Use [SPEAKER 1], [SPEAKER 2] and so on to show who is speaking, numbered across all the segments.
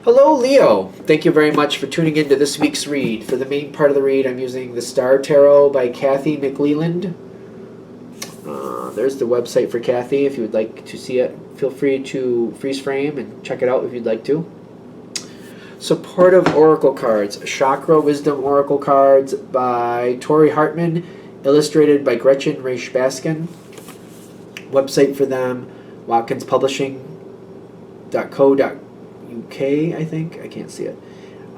[SPEAKER 1] Hello, Leo. Thank you very much for tuning in to this week's read. For the main part of the read, I'm using the Star Tarot by Kathy McLeland. There's the website for Kathy if you would like to see it. Feel free to freeze frame and check it out if you'd like to. Supportive Oracle Cards. Chakra Wisdom Oracle Cards by Tori Hartman. Illustrated by Gretchen Raish Baskin. Website for them, watkinspublishing.co.uk, I think. I can't see it.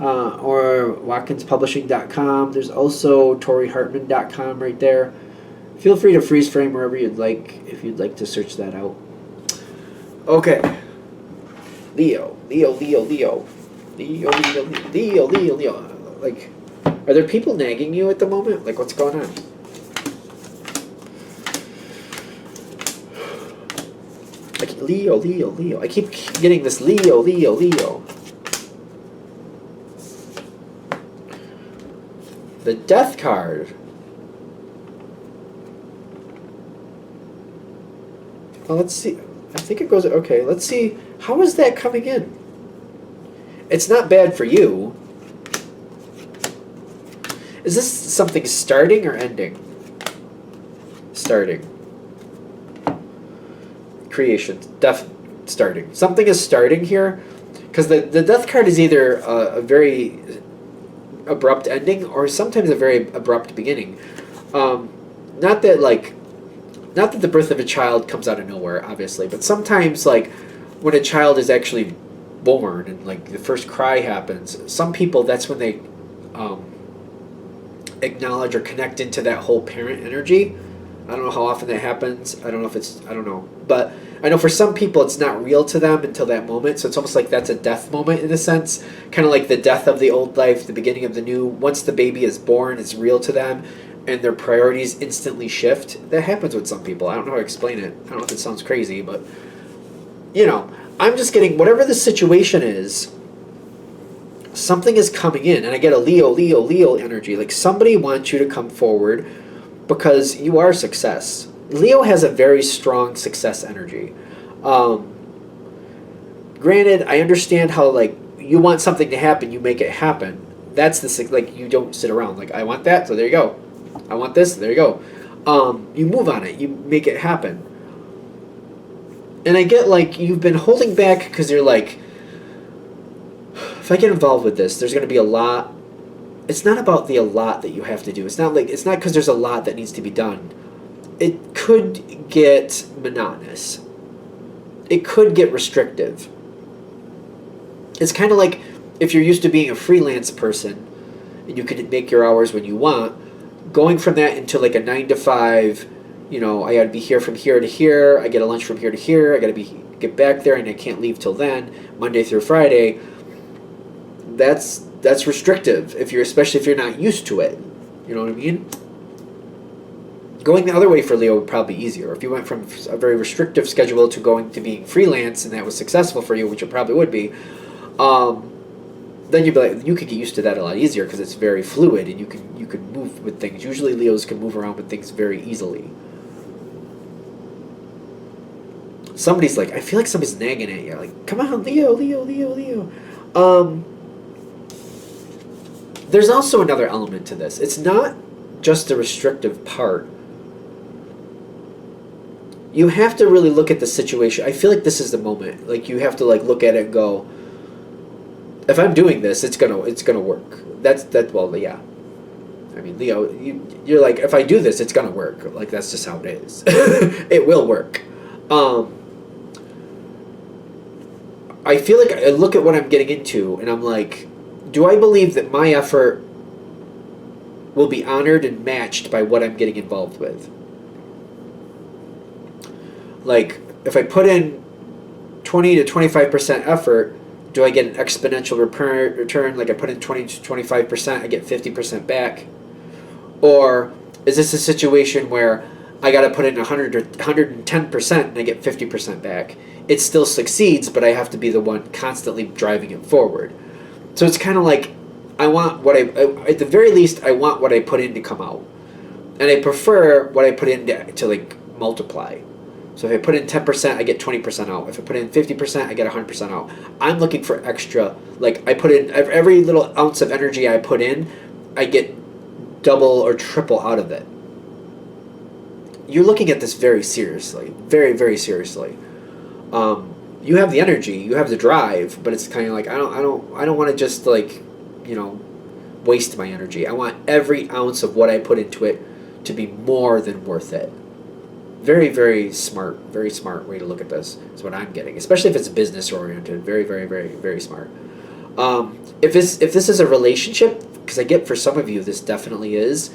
[SPEAKER 1] Or watkinspublishing.com. There's also torihartman.com right there. Feel free to freeze frame wherever you'd like, if you'd like to search that out. Okay. Leo. Like, are there people nagging you at the moment? Like, what's going on? Like, Leo. I keep getting this Leo. The Death card. Well, let's see. I think it goes... Okay, let's see. How is that coming in? It's not bad for you. Is this something starting or ending? Starting. Creation. Starting. Something is starting here. Because the Death card is either a very abrupt ending or sometimes a very abrupt beginning. Not that the birth of a child comes out of nowhere, obviously, but sometimes, like, when a child is actually born and, like, the first cry happens, some people, that's when they acknowledge or connect into that whole parent energy. I don't know how often that happens. I don't know. But I know for some people it's not real to them until that moment, so it's almost like that's a death moment in a sense. Kind of like the death of the old life, the beginning of the new. Once the baby is born, it's real to them, and their priorities instantly shift. That happens with some people. I don't know how to explain it. I don't know if it sounds crazy, but, you know, I'm just getting, whatever the situation is, something is coming in, and I get a Leo energy. Like, somebody wants you to come forward because you are success. Leo has a very strong success energy. Granted, I understand how, like, you want something to happen, you make it happen. That's the, like, you don't sit around. Like, I want that, so there you go. I want this, there you go. You move on it, you make it happen. And I get, like, you've been holding back because you're like, if I get involved with this, there's going to be a lot. It's not about a lot that you have to do. It's not because there's a lot that needs to be done. It could get monotonous. It could get restrictive. It's kind of like if you're used to being a freelance person and you can make your hours when you want, going from that into like a 9 to 5, you know, I got to be here from here to here, I get a lunch from here to here, I got to get back there and I can't leave till then, Monday through Friday. That's restrictive, especially if you're not used to it. You know what I mean? Going the other way for Leo would probably be easier. If you went from a very restrictive schedule to going to being freelance and that was successful for you, which it probably would be, then you'd be like, you could get used to that a lot easier because it's very fluid and you can move with things. Usually Leos can move around with things very easily. Somebody's like, I feel like somebody's nagging at you. Like, come on, Leo. There's also another element to this. It's not just the restrictive part. You have to really look at the situation. I feel like this is the moment. Like, you have to, like, look at it and go, if I'm doing this, it's gonna work. Well, yeah. I mean, Leo, you're like, if I do this, it's gonna work. Like, that's just how it is. It will work. I feel like I look at what I'm getting into, and I'm like, do I believe that my effort will be honored and matched by what I'm getting involved with? Like, if I put in 20 to 25% effort, do I get an exponential return? Like, I put in 20 to 25%, I get 50% back? Or is this a situation where I got to put in 100 or 110% and I get 50% back? It still succeeds, but I have to be the one constantly driving it forward. So it's kind of like, I want what at the very least, I want what I put in to come out. And I prefer what I put in to like, multiply. So if I put in 10%, I get 20% out. If I put in 50%, I get 100% out. I'm looking for extra. Like I put in every little ounce of energy I put in, I get double or triple out of it. You're looking at this very seriously, very, very seriously. You have the energy, you have the drive, but it's kind of like I don't want to just like, you know, waste my energy. I want every ounce of what I put into it to be more than worth it. Very, very smart way to look at this is what I'm getting, especially if it's business oriented. Very, very, very, very smart. If this is a relationship, because I get for some of you this definitely is,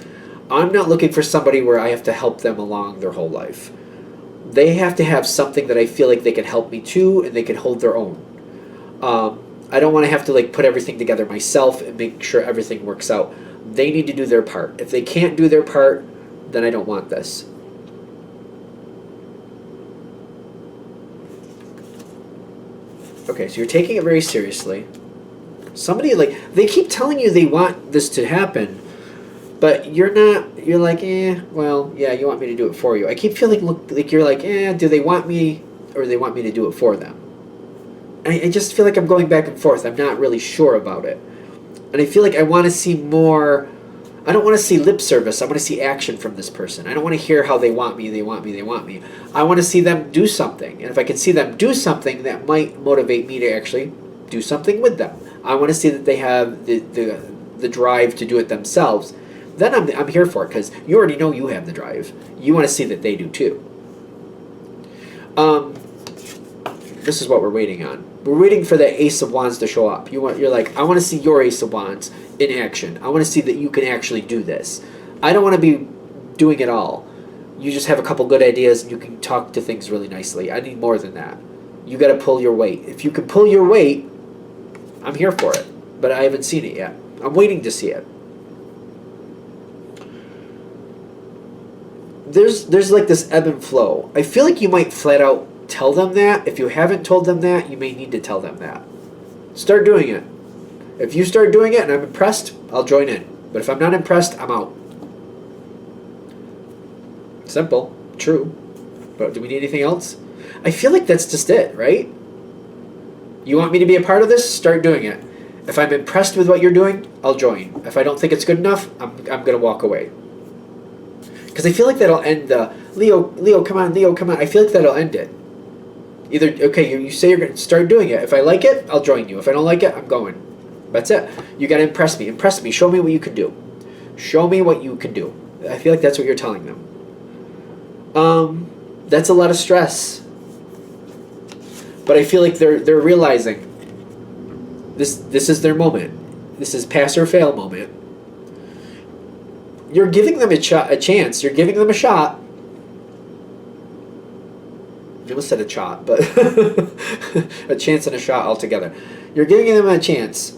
[SPEAKER 1] I'm not looking for somebody where I have to help them along their whole life. They have to have something that I feel like they can help me to, and they can hold their own. I don't want to have to like put everything together myself and make sure everything works out. They need to do their part. If they can't do their part, then I don't want this. Okay, so you're taking it very seriously. Somebody, like, they keep telling you they want this to happen, but you're like, well, yeah, you want me to do it for you. I keep feeling like you're like, do they want me, or do they want me to do it for them? I just feel like I'm going back and forth. I'm not really sure about it. And I feel like I want to see more. I don't want to see lip service. I want to see action from this person. I don't want to hear how they want me, they want me, they want me. I want to see them do something. And if I can see them do something, that might motivate me to actually do something with them. I want to see that they have the drive to do it themselves. Then I'm here for it, because you already know you have the drive. You want to see that they do too. This is what we're waiting on. We're waiting for the Ace of Wands to show up. You're like, I want to see your Ace of Wands in action. I want to see that you can actually do this. I don't want to be doing it all. You just have a couple good ideas and you can talk to things really nicely. I need more than that. You got to pull your weight. If you can pull your weight, I'm here for it. But I haven't seen it yet. I'm waiting to see it. There's like this ebb and flow. I feel like you might flat out tell them that. If you haven't told them that, you may need to tell them that. Start doing it. If you start doing it and I'm impressed, I'll join in. But if I'm not impressed, I'm out. Simple. True. But do we need anything else? I feel like that's just it, right? You want me to be a part of this? Start doing it. If I'm impressed with what you're doing, I'll join. If I don't think it's good enough, I'm going to walk away. Because I feel like that'll end the, Leo, come on, Leo, come on. I feel like that'll end it. Either, okay, you say you're going to start doing it. If I like it, I'll join you. If I don't like it, I'm going. That's it. You got to impress me. Impress me. Show me what you can do. Show me what you can do. I feel like that's what you're telling them. That's a lot of stress. But I feel like they're realizing this is their moment. This is pass or fail moment. You're giving them a chance. You're giving them a shot. I almost said a shot, but a chance and a shot altogether. You're giving them a chance.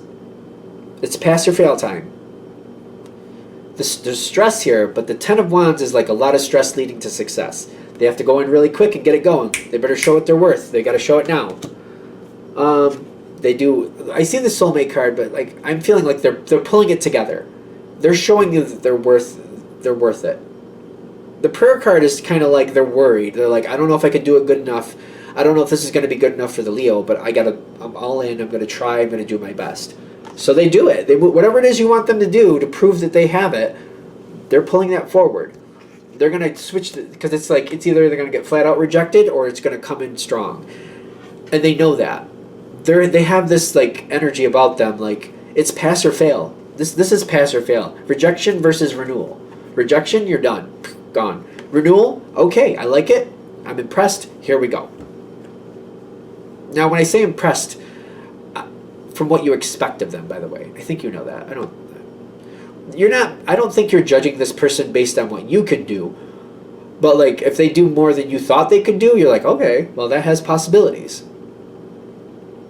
[SPEAKER 1] It's pass or fail time. There's stress here, but the Ten of Wands is like a lot of stress leading to success. They have to go in really quick and get it going. They better show what they're worth. They got to show it now. They do. I see the Soulmate card, but like I'm feeling like they're pulling it together. They're showing you that they're worth it. The Prayer card is kind of like they're worried. They're like, I don't know if I can do it good enough. I don't know if this is going to be good enough for the Leo, but I'm all in. I'm going to try. I'm going to do my best. So they do it. Whatever it is you want them to do to prove that they have it, they're pulling that forward. They're going to switch because it's like it's either they're going to get flat out rejected or it's going to come in strong, and they know that. They have this like energy about them, like it's pass or fail. This is pass or fail. Rejection versus renewal. Rejection, you're done, gone. Renewal, okay, I like it. I'm impressed. Here we go. Now, when I say impressed, from what you expect of them, by the way, I think you know that. I don't think you're judging this person based on what you can do, but like if they do more than you thought they could do, you're like, okay, well that has possibilities.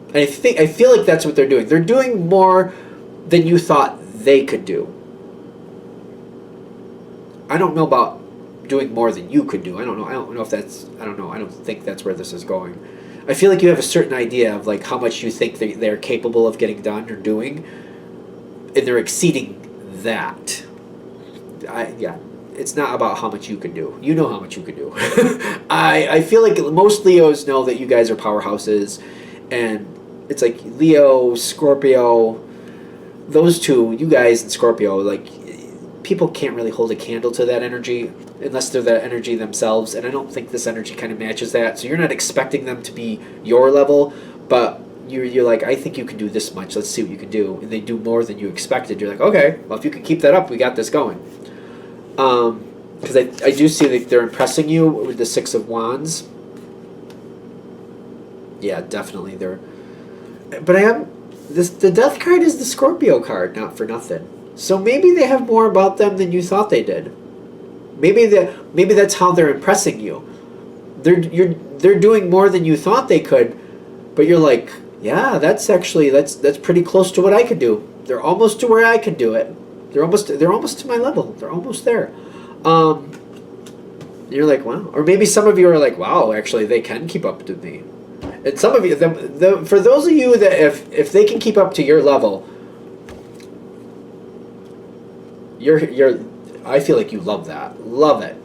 [SPEAKER 1] And I feel like that's what they're doing. They're doing more than you thought they could do. I don't know about doing more than you could do. I don't know if that's. I don't know. I don't think that's where this is going. I feel like you have a certain idea of like how much you think they're capable of getting done or doing, and they're exceeding that. it's not about how much you can do. You know how much you can do. I feel like most Leos know that you guys are powerhouses, and it's like Leo, Scorpio, those two, you guys and Scorpio, like, people can't really hold a candle to that energy unless they're that energy themselves, and I don't think this energy kind of matches that. So you're not expecting them to be your level, but you're like, I think you can do this much. Let's see what you can do. And they do more than you expected. You're like, okay, well, if you can keep that up, we got this going. Because I do see that they're impressing you with the Six of Wands. Yeah, definitely. But I am the Death card is the Scorpio card, not for nothing. So maybe they have more about them than you thought they did. Maybe that's how they're impressing you. They're doing more than you thought they could, but you're like, yeah, that's pretty close to what I could do. They're almost to where I can do it. They're almost to my level. They're almost there. You're like, wow. Or maybe some of you are like, wow, actually they can keep up to me. And some of you, for those of you that if they can keep up to your level, I feel like you love that. Love it.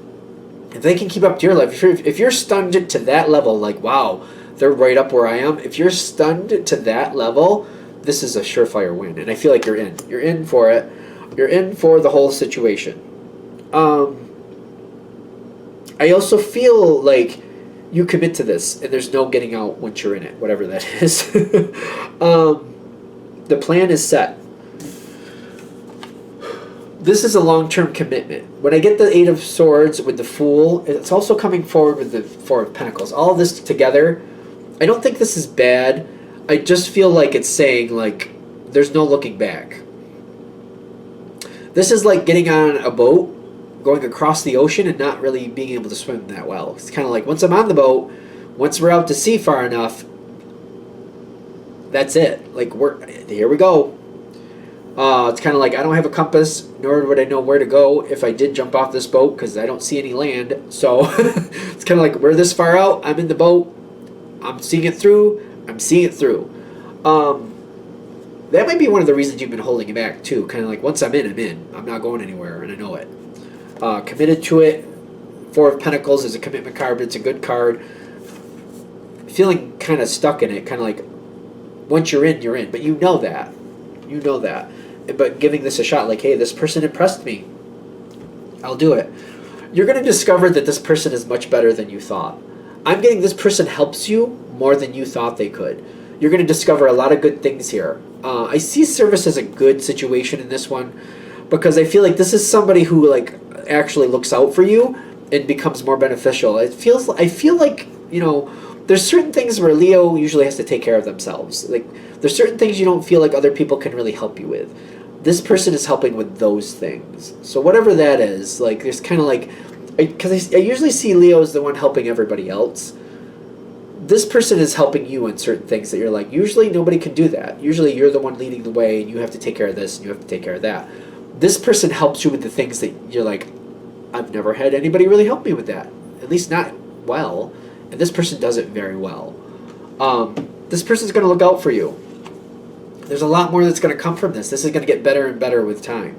[SPEAKER 1] If they can keep up to your level, if you're stunned to that level, like, wow, they're right up where I am. If you're stunned to that level, this is a surefire win. And I feel like you're in. You're in for it. You're in for the whole situation. I also feel like you commit to this, and there's no getting out once you're in it, whatever that is. The plan is set. This is a long-term commitment. When I get the Eight of Swords with the Fool, it's also coming forward with the Four of Pentacles. All of this together, I don't think this is bad. I just feel like it's saying, like, there's no looking back. This is like getting on a boat, going across the ocean, and not really being able to swim that well. It's kind of like, once I'm on the boat, once we're out to sea far enough, that's it. Like, here we go. It's kind of like, I don't have a compass, nor would I know where to go if I did jump off this boat, because I don't see any land. So it's kind of like, we're this far out, I'm in the boat, I'm seeing it through. That might be one of the reasons you've been holding it back too. Kind of like, once I'm in. I'm not going anywhere, and I know it. Committed to it. Four of Pentacles is a commitment card, but it's a good card. Feeling kind of stuck in it, kind of like, once you're in, you're in. But you know that. But giving this a shot, like, hey, this person impressed me, I'll do it. You're going to discover that this person is much better than you thought. I'm getting this person helps you more than you thought they could. You're going to discover a lot of good things here. I see service as a good situation in this one, because I feel like this is somebody who, like, actually looks out for you and becomes more beneficial. I feel like, you know, there's certain things where Leo usually has to take care of themselves. Like, there's certain things you don't feel like other people can really help you with. This person is helping with those things. So whatever that is, like, there's kind of like, because I usually see Leo as the one helping everybody else. This person is helping you in certain things that you're like, usually nobody can do that. Usually you're the one leading the way, and you have to take care of this, and you have to take care of that. This person helps you with the things that you're like, I've never had anybody really help me with that. At least not well. And this person does it very well. This person's going to look out for you. There's a lot more that's going to come from this. This is going to get better and better with time.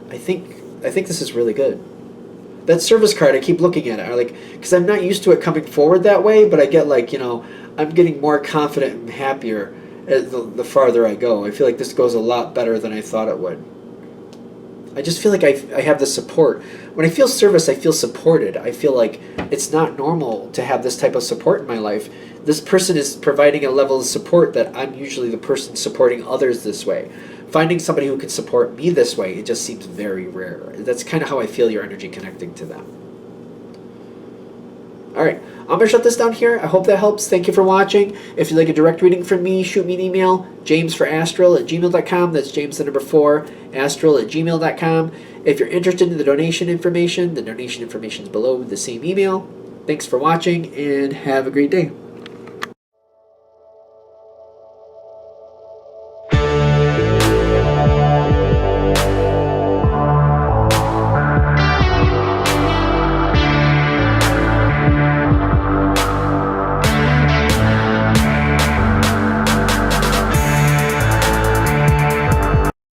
[SPEAKER 1] I think this is really good. That service card, I keep looking at it. I like, because I'm not used to it coming forward that way, but I get like, you know, I'm getting more confident and happier as the farther I go. I feel like this goes a lot better than I thought it would. I just feel like I have the support. When I feel service, I feel supported. I feel like it's not normal to have this type of support in my life. This person is providing a level of support that I'm usually the person supporting others this way. Finding somebody who can support me this way, it just seems very rare. That's kind of how I feel your energy connecting to them. Alright, I'm going to shut this down here. I hope that helps. Thank you for watching. If you'd like a direct reading from me, shoot me an email, jamesforastral@gmail.com. That's James the number 4, astral@gmail.com. If you're interested in the donation information is below the same email. Thanks for watching, and have a great day.